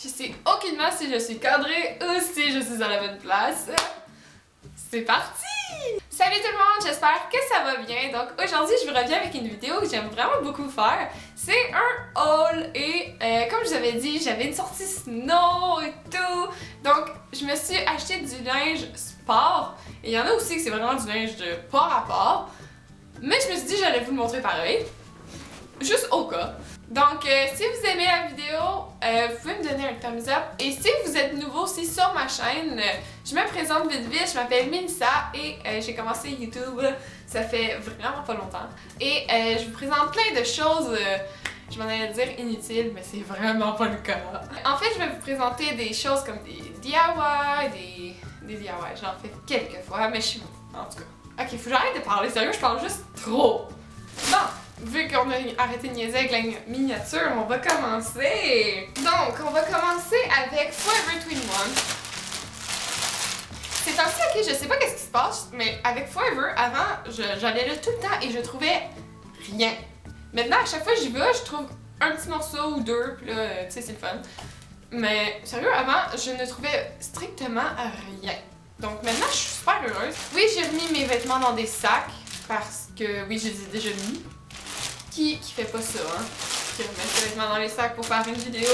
Je sais aucunement si je suis cadrée ou si je suis à la bonne place. C'est parti! Salut tout le monde, j'espère que ça va bien. Donc aujourd'hui, je vous reviens avec une vidéo que j'aime vraiment beaucoup faire. C'est un haul et comme je vous avais dit, j'avais une sortie snow et tout. Donc je me suis acheté du linge sport. Et il y en a aussi que c'est vraiment du linge de pas rapport. Mais je me suis dit j'allais vous le montrer pareil. Juste au cas. Donc, si vous aimez la vidéo, vous pouvez me donner un thumbs up. Et si vous êtes nouveau aussi sur ma chaîne, je me présente vite vite, je m'appelle Melissa et j'ai commencé YouTube, ça fait vraiment pas longtemps. Et je vous présente plein de choses, je m'en allais dire inutiles, mais c'est vraiment pas le cas. En fait, je vais vous présenter des choses comme des DIY, des DIY, j'en fais quelques fois, mais je suis... En tout cas, ok, faut que j'arrête de parler sérieux, je parle juste trop. Bon! Vu qu'on a arrêté de niaiser avec la miniature, on va commencer! Donc, on va commencer avec Forever 21. C'est ainsi, ok, je sais pas qu'est-ce qui se passe, mais avec Forever, avant, j'allais là tout le temps et je trouvais rien. Maintenant, à chaque fois que j'y vais, je trouve un petit morceau ou deux, pis là, tu sais, c'est le fun. Mais, sérieux, avant, je ne trouvais strictement rien. Donc maintenant, je suis super heureuse. Oui, j'ai remis mes vêtements dans des sacs, parce que, oui, je les ai déjà mis. Qui fait pas ça, hein? Qui remet ses vêtements dans les sacs pour faire une vidéo.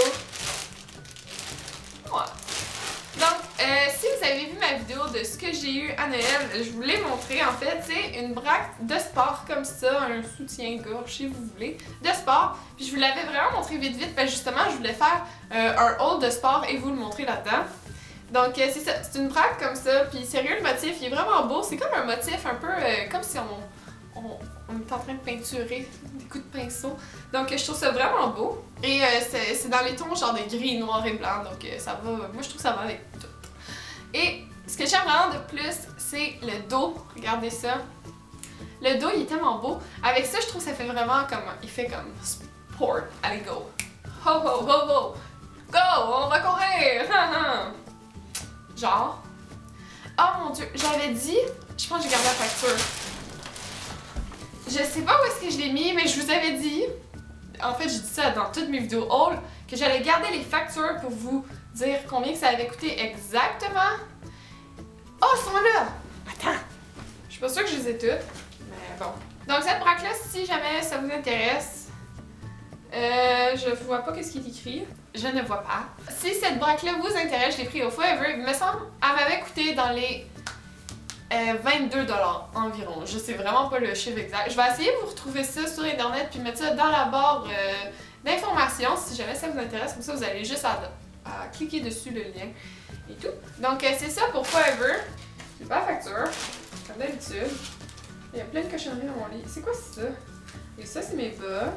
Ouais. Donc, si vous avez vu ma vidéo de ce que j'ai eu à Noël, je vous l'ai montré en fait, c'est une braque de sport comme ça, un soutien-gorge si vous voulez, de sport. Puis je vous l'avais vraiment montré vite vite, parce que justement, je voulais faire un haul de sport et vous le montrer là-dedans. Donc, c'est ça, c'est une braque comme ça, puis sérieux, le motif, il est vraiment beau. C'est comme un motif un peu comme si on est en train de peinturer des coups de pinceau. Donc je trouve ça vraiment beau. Et c'est dans les tons genre de gris, noir et blanc. Donc ça va. Moi je trouve que ça va avec tout. Et ce que j'aime vraiment de plus, c'est le dos. Regardez ça. Le dos il est tellement beau. Avec ça, je trouve que ça fait vraiment comme. Il fait comme sport. Allez, go! Ho ho ho ho! Go! On va courir! Genre. Oh mon dieu, j'avais dit. Je pense que j'ai gardé la facture. Je sais pas où est-ce que je l'ai mis, mais je vous avais dit, en fait j'ai dit ça dans toutes mes vidéos haul, que j'allais garder les factures pour vous dire combien que ça avait coûté exactement. Oh, ils sont là! Attends! Je suis pas sûre que je les ai toutes, mais bon. Donc cette braque-là, si jamais ça vous intéresse, je vois pas qu'est-ce qui est écrit. Je ne vois pas. Si cette braque-là vous intéresse, je l'ai pris au Forever, il me semble, elle m'avait coûté dans les 22$ environ. Je sais vraiment pas le chiffre exact. Je vais essayer de vous retrouver ça sur internet puis mettre ça dans la barre d'informations si jamais ça vous intéresse. Comme ça, vous allez juste à cliquer dessus le lien et tout. Donc, c'est ça pour Forever. J'ai pas la facture, comme d'habitude. Il y a plein de cochonneries dans mon lit. C'est quoi ça? Et ça, c'est mes bas.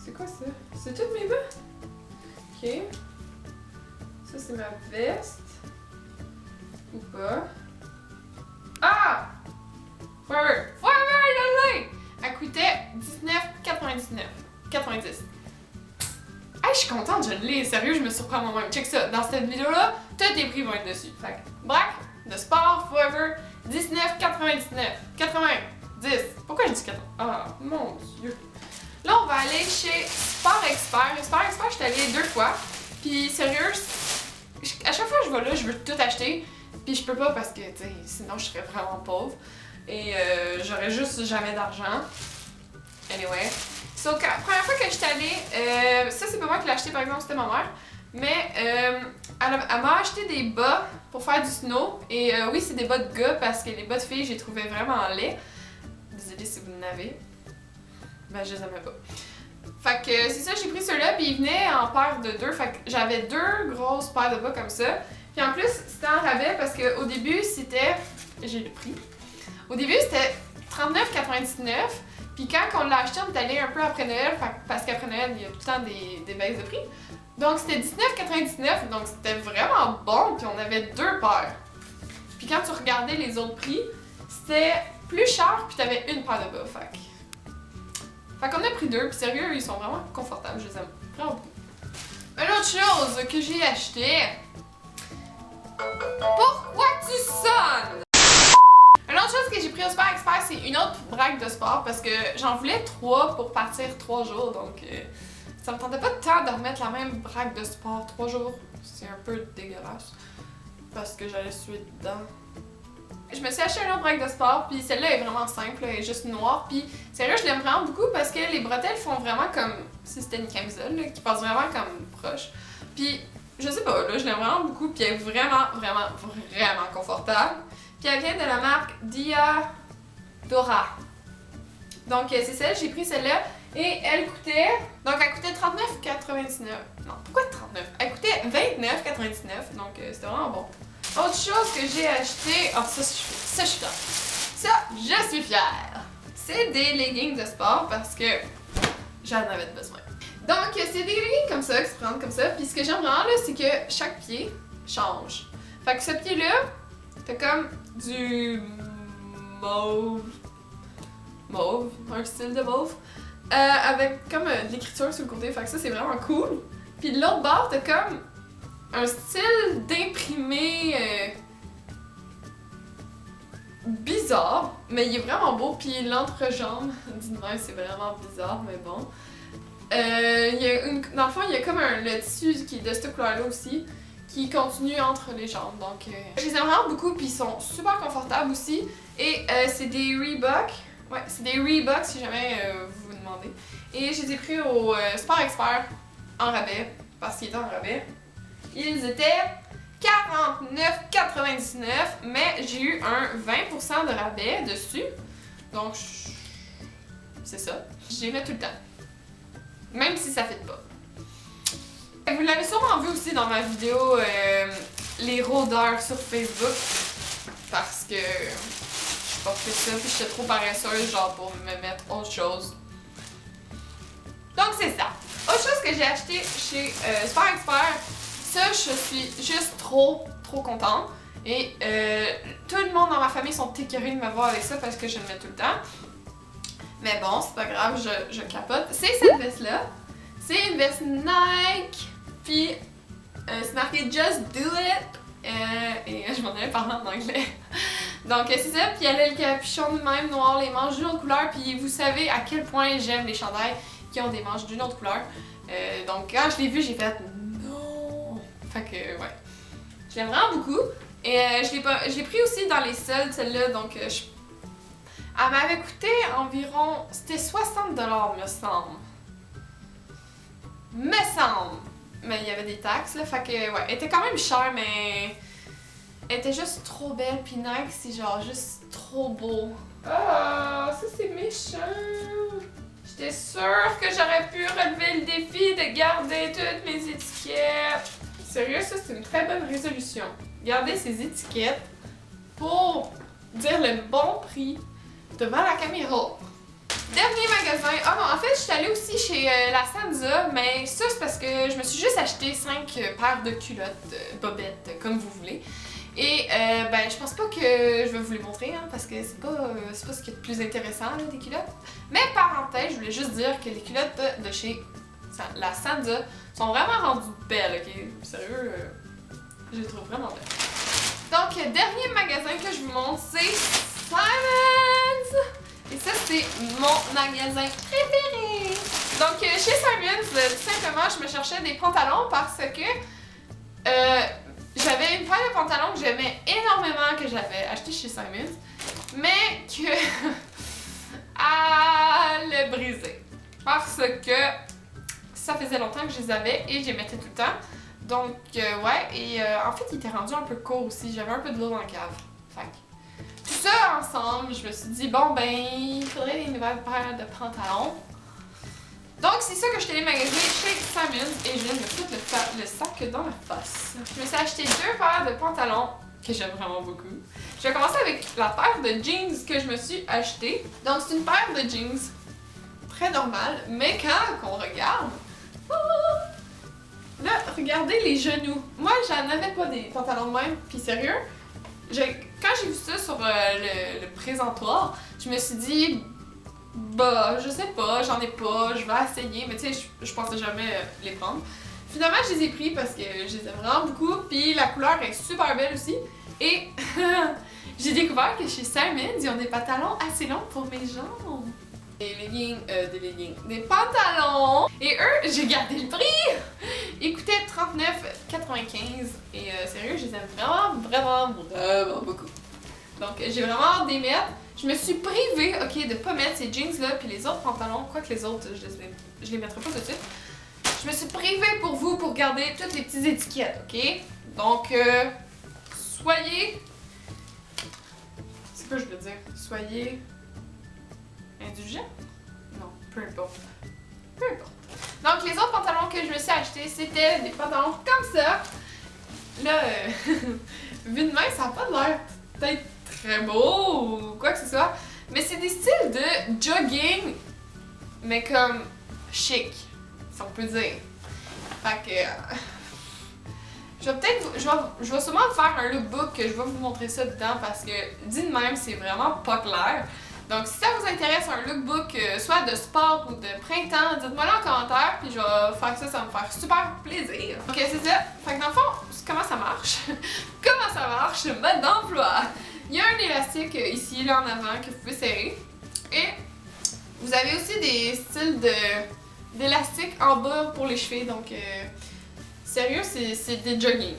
C'est quoi ça? C'est toutes mes bas? Ok. Ça, c'est ma veste. Ou pas. Ah! Forever! Forever, je l'ai! Elle coûtait $19,99. 90. Hey, je suis contente, je l'ai. Sérieux, je me surprends moi-même. Check ça. Dans cette vidéo-là, tous les prix vont être dessus. Fait que, braque de sport, Forever, $19,99. 90. Pourquoi je dis 80? Ah, mon dieu. Là, on va aller chez Sport Expert. Sport Expert, je suis allée 2 fois. Puis, sérieux, à chaque fois que je vais là, je veux tout acheter. Puis je peux pas parce que, tu sais, sinon je serais vraiment pauvre. Et j'aurais juste jamais d'argent. Anyway. So, la première fois que je suis allée, ça c'est pas moi qui l'ai acheté par exemple, c'était ma mère. Mais elle m'a acheté des bas pour faire du snow. Et oui, c'est des bas de gars parce que les bas de filles, j'ai trouvé vraiment laid. Désolée si vous en avez. Ben, je les aimais pas. Fait que c'est ça, j'ai pris ceux-là, puis ils venaient en paire de 2. Fait que j'avais 2 grosses paires de bas comme ça. Puis en plus, c'était en rabais parce qu'au début, c'était... J'ai le prix. Au début, c'était $39,99. Puis quand on l'a acheté, on est allé un peu après Noël, parce qu'après Noël, il y a tout le temps des baisses de prix. Donc c'était $19,99, donc c'était vraiment bon, puis on avait 2 paires. Puis quand tu regardais les autres prix, c'était plus cher, puis t'avais une paire de bas, fait qu'on a pris 2, puis sérieux, ils sont vraiment confortables, je les aime vraiment beaucoup. Une autre chose que j'ai acheté... Pourquoi tu sonnes? Une autre chose que j'ai pris au Sport Expert, c'est une autre braque de sport parce que j'en voulais 3 pour partir 3 jours, donc ça me tentait pas tant de remettre la même brague de sport 3 jours. C'est un peu dégueulasse. Parce que j'allais suer dedans. Je me suis acheté une autre brague de sport, puis celle-là est vraiment simple, elle est juste noire. Puis sérieux, je l'aime vraiment beaucoup parce que les bretelles font vraiment comme si c'était une camisole, là, qui passe vraiment comme proche. Puis je sais pas, là, je l'aime vraiment beaucoup, puis elle est vraiment confortable. Puis elle vient de la marque Diadora. Donc c'est celle, j'ai pris celle-là. Et elle coûtait. Donc elle coûtait 39,99. Non, pourquoi 39? Elle coûtait 29,99. Donc c'était vraiment bon. Autre chose que j'ai acheté. Oh, ça, je suis fière. Ça, je suis fière. C'est des leggings de sport parce que j'en avais besoin. Donc c'est des leggings comme ça, qui se prennent comme ça. Puis ce que j'aime vraiment là, c'est que chaque pied change. Fait que ce pied-là, t'as comme du mauve. Mauve, un style de mauve. Avec comme de l'écriture sur le côté, fait que ça c'est vraiment cool. Puis de l'autre bord, t'as comme un style d'imprimé bizarre, mais il est vraiment beau. Puis l'entrejambe, dis-moi, c'est vraiment bizarre, mais bon. Dans le fond, il y a comme le tissu qui est de cette couleur-là aussi, qui continue entre les jambes. Donc, je les aime vraiment beaucoup, puis ils sont super confortables aussi. Et c'est des Reebok. Ouais, c'est des Reebok si jamais vous vous demandez. Et je les ai pris au Sport Expert en rabais, parce qu'ils étaient en rabais. Ils étaient 49,99, mais j'ai eu un 20% de rabais dessus. Donc, c'est ça. Je les mets tout le temps. Même si ça fait pas. Vous l'avez sûrement vu aussi dans ma vidéo les rôdeurs sur Facebook. Parce que je portais ça puis j'étais trop paresseuse genre pour me mettre autre chose. Donc c'est ça. Autre chose que j'ai acheté chez Sport Expert, ça je suis juste trop contente. Et tout le monde dans ma famille sont écœurés de me voir avec ça parce que je le mets tout le temps. Mais bon, c'est pas grave, je capote. C'est cette veste-là. C'est une veste Nike. Puis c'est marqué Just Do It. Et je m'en allais parler en anglais. Donc c'est ça. Puis elle a le capuchon de même noir, les manches d'une autre couleur. Puis vous savez à quel point j'aime les chandails qui ont des manches d'une autre couleur. Donc quand je l'ai vu, j'ai fait non. Fait que ouais. Je l'aime vraiment beaucoup. Et je l'ai pris aussi dans les soldes, celle-là. Donc elle m'avait coûté environ. C'était 60$, me semble. Mais il y avait des taxes, là. Fait que, ouais, elle était quand même chère, mais. Elle était juste trop belle. Puis Nike, c'est genre juste trop beau. Ah, ça c'est méchant. J'étais sûre que j'aurais pu relever le défi de garder toutes mes étiquettes. Sérieux, ça c'est une très bonne résolution. Garder ces étiquettes pour dire le bon prix devant la caméra. Dernier magasin. Ah non, en fait, je suis allée aussi chez la Sansa, mais ça c'est parce que je me suis juste acheté 5 paires de culottes, bobettes, comme vous voulez. Et ben, je pense pas que je vais vous les montrer, hein, parce que c'est pas ce qui est le plus intéressant, là, des culottes. Mais parenthèse, je voulais juste dire que les culottes de chez la Sansa sont vraiment rendues belles, ok? Sérieux, je les trouve vraiment belles. Donc, dernier magasin que je vous montre, c'est Simons! Et ça, c'est mon magasin préféré! Donc, chez Simons, tout simplement, je me cherchais des pantalons parce que j'avais une paire de pantalons que j'aimais énormément, que j'avais acheté chez Simons, mais que elle brisait. Parce que ça faisait longtemps que je les avais et je les mettais tout le temps. Donc, ouais, et en fait, il était rendu un peu court aussi. J'avais un peu de l'eau dans la cave. Fait que tout ça ensemble, je me suis dit, bon, ben, il faudrait des nouvelles paires de pantalons. Donc, c'est ça que je suis allée magasiner chez Simons et je viens de me foutre le sac dans la face. Je me suis acheté 2 paires de pantalons que j'aime vraiment beaucoup. Je vais commencer avec la paire de jeans que je me suis achetée. Donc, c'est une paire de jeans très normale, mais quand on regarde, là, regardez les genoux. Moi, j'en avais pas des pantalons de même, puis sérieux, quand j'ai vu ça sur le présentoir, je me suis dit, bah, je sais pas, j'en ai pas, je vais essayer, mais tu sais, je pensais jamais les prendre. Finalement, je les ai pris parce que je les aime vraiment beaucoup, puis la couleur est super belle aussi. Et j'ai découvert que chez Simons, ils ont des pantalons assez longs pour mes jambes. des pantalons. Et eux, j'ai gardé le prix. Ils coûtaient 39,95 et sérieux, je les aime vraiment beaucoup. Donc j'ai vraiment hâte d'y mettre. Je me suis privée, ok, de pas mettre ces jeans là puis les autres pantalons, quoique les autres, je les mettrai pas tout de suite. Je me suis privée pour vous pour garder toutes les petites étiquettes, ok? Donc soyez, c'est quoi je veux dire? Soyez indulgents? Non, peu importe. Peu importe. Donc les autres pantalons que je me suis achetés, c'était des pantalons comme ça. Là, vu de main, ça n'a pas l'air peut-être très beau ou quoi que ce soit. Mais c'est des styles de jogging, mais comme chic, si on peut dire. Fait que... je vais sûrement faire un lookbook que je vais vous montrer ça dedans parce que dit de même, c'est vraiment pas clair. Donc si ça vous intéresse un lookbook soit de sport ou de printemps, dites-moi là en commentaire puis je vais faire ça, ça va me faire super plaisir. Donc c'est ça. Fait que dans le fond, comment ça marche? Comment ça marche? Mode d'emploi! Il y a un élastique ici, là en avant, que vous pouvez serrer. Et vous avez aussi des styles d'élastique en bas pour les chevilles. Donc sérieux, c'est des jogging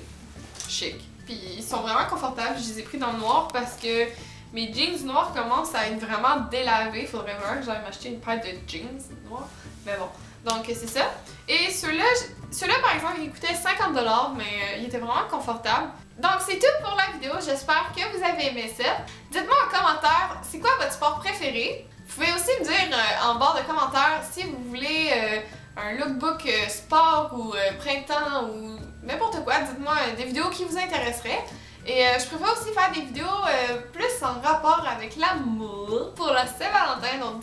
chic. Puis ils sont vraiment confortables. Je les ai pris dans le noir parce que mes jeans noirs commencent à être vraiment délavés. Faudrait vraiment que j'aille m'acheter une paire de jeans noirs. Mais bon, donc c'est ça. Et ceux-là par exemple, ils coûtaient 50$, mais ils étaient vraiment confortables. Donc c'est tout pour la vidéo. J'espère que vous avez aimé ça. Dites-moi en commentaire, c'est quoi votre sport préféré? Vous pouvez aussi me dire en barre de commentaires si vous voulez un lookbook sport ou printemps ou n'importe quoi. Dites-moi des vidéos qui vous intéresseraient. Et je préfère aussi faire des vidéos plus en rapport avec l'amour pour la Saint-Valentin. Donc,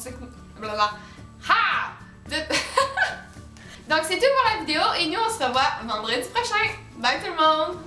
blablabla. Ha! Donc, c'est tout pour la vidéo et nous, on se revoit vendredi prochain. Bye tout le monde!